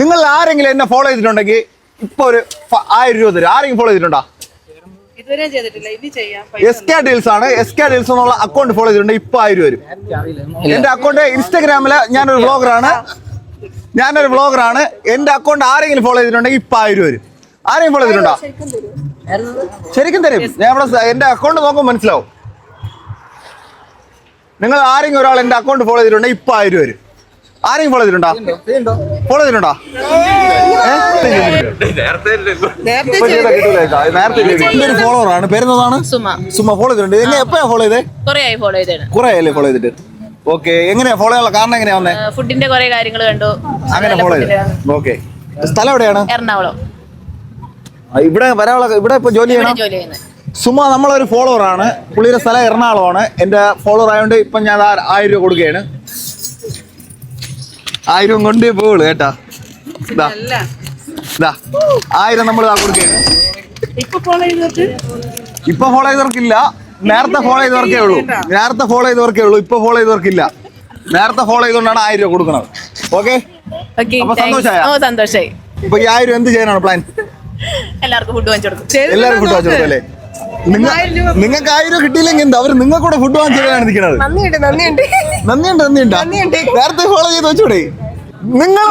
നിങ്ങൾ ആരെങ്കിലും എന്നെ ഫോളോ ചെയ്തിട്ടുണ്ടെങ്കിൽ ഇപ്പൊ ഒരു 1000 രൂപ തരും. ആരെങ്കിലും ഫോളോ ചെയ്തിട്ടുണ്ടോ? SK Deals ആണ്. SK Deals എന്നുള്ള അക്കൗണ്ട് ഫോളോ ചെയ്തിട്ടുണ്ടെങ്കിൽ ഇപ്പൊ 1000 വരും. എന്റെ അക്കൗണ്ട് ഇൻസ്റ്റാഗ്രാമില് ഞാനൊരു വ്ളോഗറാണ്. എന്റെ അക്കൗണ്ട് ആരെങ്കിലും ഫോളോ ചെയ്തിട്ടുണ്ടെങ്കിൽ ഇപ്പൊ 1000 വരും. ആരെങ്കിലും ഫോളോ ചെയ്തിട്ടുണ്ടോ? ശരിക്കും തരും. ഞാൻ ഇവിടെ എന്റെ അക്കൗണ്ട് നോക്കുമ്പോൾ മനസ്സിലാവും. നിങ്ങൾ ആരെങ്കിലും ഒരാൾ എന്റെ അക്കൗണ്ട് ഫോളോ ചെയ്തിട്ടുണ്ടെങ്കിൽ ഇപ്പൊ 1000 വരും. ആരെങ്കിലും ഫോളോ ചെയ്തിട്ടുണ്ടോ? നേരത്തെ ഫോളോവറാണ്. പേരെന്താണ്? സുമ. ഫോളോ ചെയ്തിട്ടുണ്ട്. എപ്പോഴാ ഫോളോ ചെയ്തേ? കുറെ ആയല്ലേ ഫോളോ ചെയ്തിട്ട്? ഓക്കെ. എങ്ങനെയാ ഫോളോ ചെയ്യാനുള്ള കാരണം? എങ്ങനെയാ വന്നേ? ഫുഡിന്റെ കുറെ കാര്യങ്ങൾ കണ്ടു, അങ്ങനെ ഫോളോ ചെയ്തു. ഓക്കെ. സ്ഥലം എവിടെയാണ്? എറണാകുളം. ഇവിടെ ഇവിടെ ഇപ്പൊ ജോലി ചെയ്യണം. സുമ നമ്മളൊരു ഫോളോവറാണ്. പുള്ളിയുടെ സ്ഥലം എറണാകുളമാണ്. എന്റെ ഫോളോവർ ആയതുകൊണ്ട് ഇപ്പൊ ഞാൻ 1000 രൂപ കൊടുക്കുകയാണ്. 1000 കൊണ്ടേ പോവുള്ളൂ കേട്ടാ. 1000 നമ്മൾ കൊടുക്കുകയാണ്. ഇപ്പൊ ഫോളോ ചെയ്തവർക്കില്ല. നേരത്തെ ഫോളോ ചെയ്തവർക്കേ ഉള്ളൂ. ഇപ്പൊ ഫോളോ ചെയ്തവർക്കില്ല. നേരത്തെ ഫോളോ ചെയ്തുകൊണ്ടാണ് 1000 രൂപ കൊടുക്കുന്നത്. ഓക്കെ. അപ്പൊ സന്തോഷായി. ഇപ്പൊ ഈ 1000 എന്ത് ചെയ്യാനാണ് പ്ലാൻ? എല്ലാവർക്കും ഫുഡ് വാങ്ങിച്ചു കൊടുക്കും അല്ലേ? നിങ്ങൾക്ക് 1000 രൂപ കിട്ടിയില്ലെങ്കിൽ എന്താ? അവര് നിങ്ങൾക്ക് കൂടെ ഫുഡ് വാങ്ങിച്ചാണ് നിൽക്കുന്നത്. നന്ദിയുണ്ട്. നേരത്തെ ഫോളോ ചെയ്ത് വെച്ചൂടെ? നിങ്ങൾ